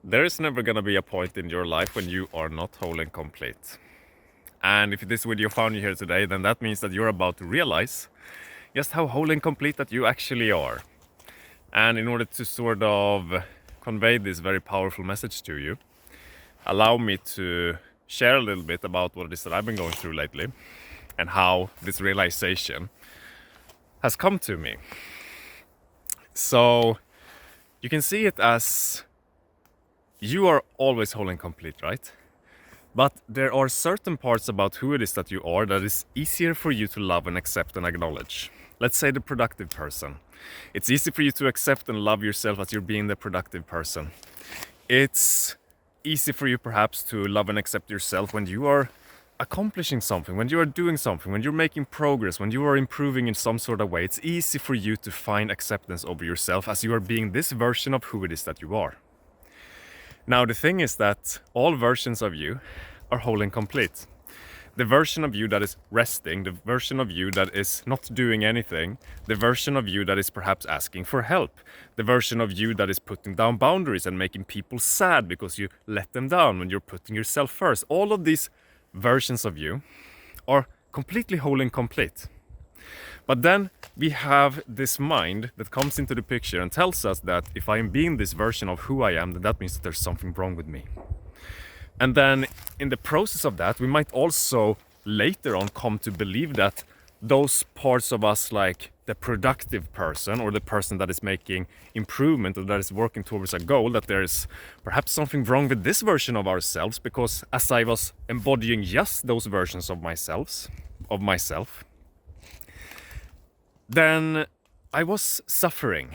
There is never gonna be a point in your life when you are not whole and complete. And if this video found you here today, then that means that you're about to realize just how whole and complete that you actually are. And in order to sort of convey this very powerful message to you, allow me to share a little bit about what it is that I've been going through lately and how this realization has come to me. So you can see it as you are always whole and complete, right? But there are certain parts about who it is that you are that is easier for you to love and accept and acknowledge. Let's say the productive person. It's easy for you to accept and love yourself as you're being the productive person. It's easy for you perhaps to love and accept yourself when you are accomplishing something, when you are doing something, when you're making progress, when you are improving in some sort of way. It's easy for you to find acceptance over yourself as you are being this version of who it is that you are. Now the thing is that all versions of you are whole and complete. The version of you that is resting, the version of you that is not doing anything, the version of you that is perhaps asking for help, the version of you that is putting down boundaries and making people sad because you let them down when you're putting yourself first. All of these versions of you are completely whole and complete. But then we have this mind that comes into the picture and tells us that if I am being this version of who I am, then that means that there's something wrong with me. And then in the process of that, we might also later on come to believe that those parts of us, like the productive person or the person that is making improvement or that is working towards a goal, that there is perhaps something wrong with this version of ourselves, because as I was embodying just those versions of myself, then I was suffering.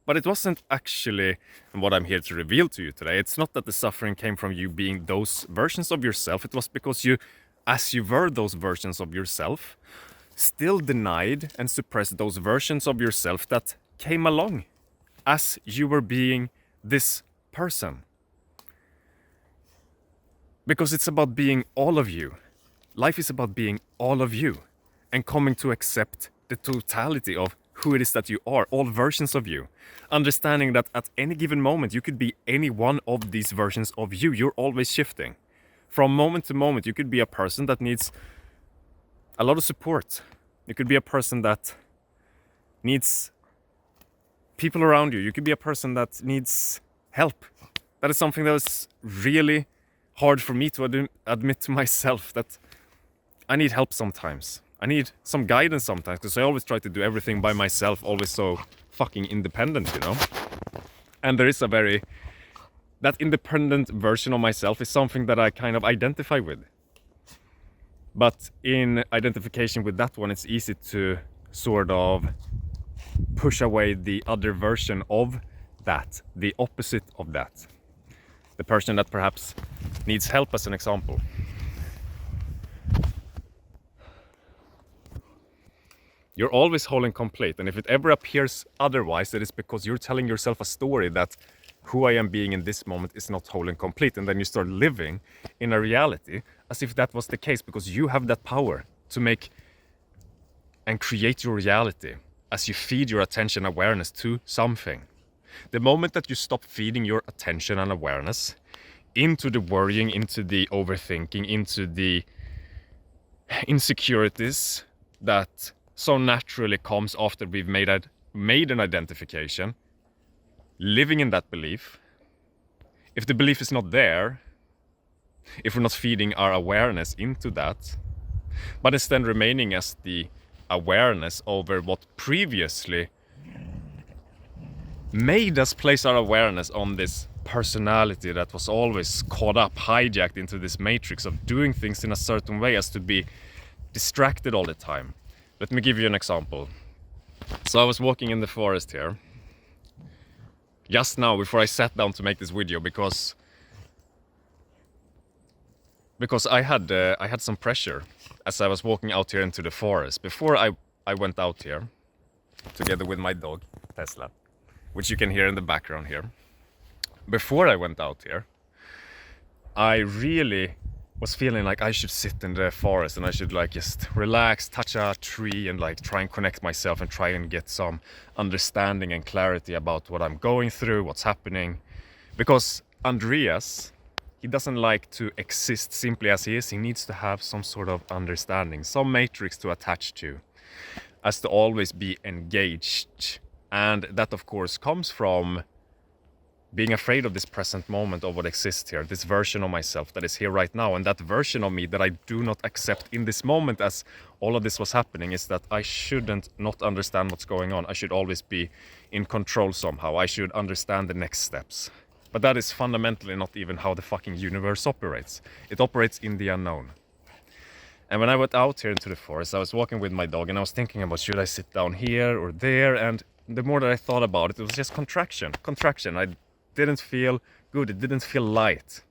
But it wasn't actually what I'm here to reveal to you today. It's not that the suffering came from you being those versions of yourself. It was because you, as you were those versions of yourself, still denied and suppressed those versions of yourself that came along as you were being this person. Because it's about being all of you. Life is about being all of you and coming to accept the totality of who it is that you are, all versions of you. Understanding that at any given moment you could be any one of these versions of you. You're always shifting. From moment to moment, you could be a person that needs a lot of support. You could be a person that needs people around you. You could be a person that needs help. That is something that was really hard for me to admit to myself, that I need help sometimes. I need some guidance sometimes, because I always try to do everything by myself, always so fucking independent, you know? And there is that independent version of myself is something that I kind of identify with. But in identification with that one, it's easy to sort of push away the other version of that, the opposite of that. The person that perhaps needs help, as an example. You're always whole and complete, and if it ever appears otherwise, it is because you're telling yourself a story that who I am being in this moment is not whole and complete, and then you start living in a reality as if that was the case, because you have that power to make and create your reality as you feed your attention awareness to something. The moment that you stop feeding your attention and awareness into the worrying, into the overthinking, into the insecurities that so naturally comes after we've made an identification, living in that belief. If the belief is not there, if we're not feeding our awareness into that, but instead remaining as the awareness over what previously made us place our awareness on this personality that was always caught up, hijacked into this matrix of doing things in a certain way as to be distracted all the time. Let me give you an example. So I was walking in the forest here just now before I sat down to make this video, because I had some pressure as I was walking out here into the forest. Before I went out here together with my dog Tesla, which you can hear in the background here. Before I went out here, I really was feeling like I should sit in the forest and I should like just relax, touch a tree and like try and connect myself and try and get some understanding and clarity about what I'm going through, what's happening. Because Andreas, he doesn't like to exist simply as he is. He needs to have some sort of understanding, some matrix to attach to, as to always be engaged. And that, of course, comes from being afraid of this present moment of what exists here, this version of myself that is here right now. And that version of me that I do not accept in this moment as all of this was happening is that I shouldn't not understand what's going on. I should always be in control somehow. I should understand the next steps. But that is fundamentally not even how the fucking universe operates. It operates in the unknown. And when I went out here into the forest, I was walking with my dog and I was thinking about, should I sit down here or there? And the more that I thought about it, it was just contraction. I didn't feel good. It didn't feel light.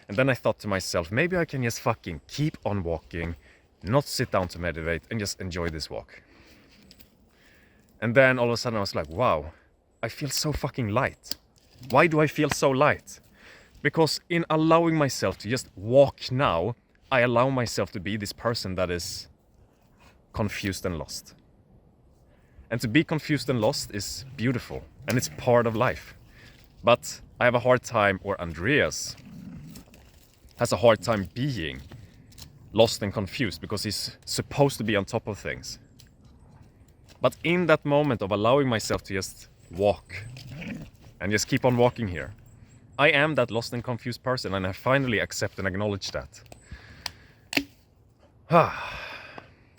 And then I thought to myself, maybe I can just fucking keep on walking, not sit down to meditate, and just enjoy this walk. And then all of a sudden I was like, wow, I feel so fucking light. Why do I feel so light? Because in allowing myself to just walk now, I allow myself to be this person that is confused and lost. And to be confused and lost is beautiful, and it's part of life. But I have a hard time, or Andreas has a hard time being lost and confused because he's supposed to be on top of things. But in that moment of allowing myself to just walk and just keep on walking here, I am that lost and confused person, and I finally accept and acknowledge that.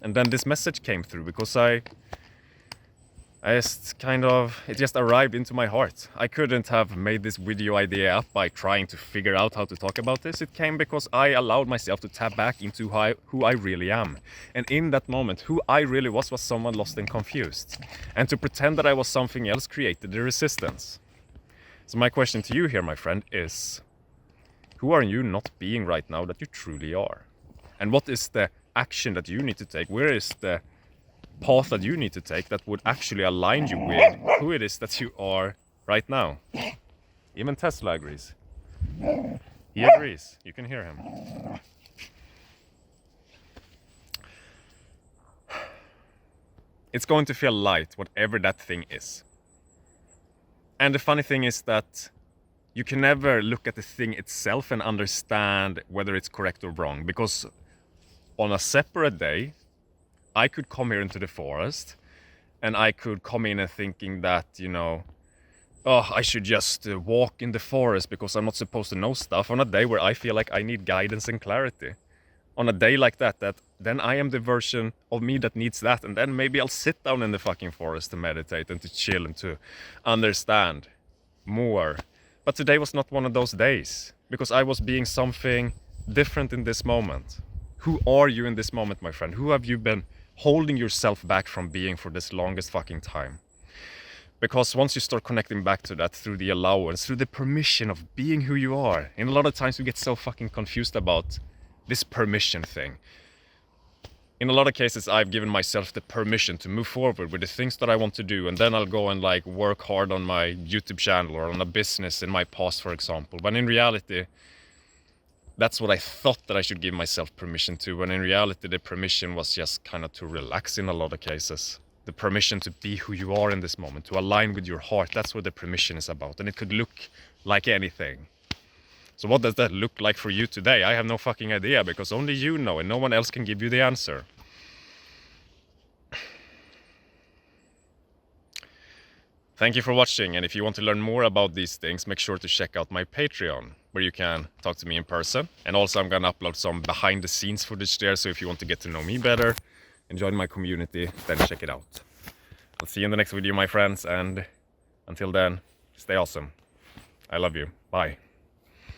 And then this message came through because I just it just arrived into my heart. I couldn't have made this video idea up by trying to figure out how to talk about this. It came because I allowed myself to tap back into who I really am. And in that moment, who I really was someone lost and confused. And to pretend that I was something else created the resistance. So my question to you here, my friend, is who are you not being right now that you truly are? And what is the action that you need to take? Where is the path that you need to take that would actually align you with who it is that you are right now? Even Tesla agrees. He agrees. You can hear him. It's going to feel light, whatever that thing is. And the funny thing is that you can never look at the thing itself and understand whether it's correct or wrong, because on a separate day, I could come here into the forest and I could come in and thinking that, I should just walk in the forest because I'm not supposed to know stuff, on a day where I feel like I need guidance and clarity. On a day like that then I am the version of me that needs that, and then maybe I'll sit down in the fucking forest to meditate and to chill and to understand more. But today was not one of those days because I was being something different in this moment. Who are you in this moment, my friend? Who have you been holding yourself back from being for this longest fucking time? Because once you start connecting back to that through the allowance, through the permission of being who you are, and a lot of times we get so fucking confused about this permission thing. In a lot of cases, I've given myself the permission to move forward with the things that I want to do, and then I'll go and work hard on my YouTube channel or on a business in my past, for example. But in reality, that's what I thought that I should give myself permission to, when in reality the permission was just kind of to relax in a lot of cases. The permission to be who you are in this moment, to align with your heart. That's what the permission is about, and it could look like anything. So what does that look like for you today? I have no fucking idea, because only you know and no one else can give you the answer. Thank you for watching, and if you want to learn more about these things, make sure to check out my Patreon, where you can talk to me in person. And also I'm gonna upload some behind the scenes footage there, so if you want to get to know me better and join my community, then check it out. I'll see you in the next video, my friends, and until then, stay awesome. I love you. Bye.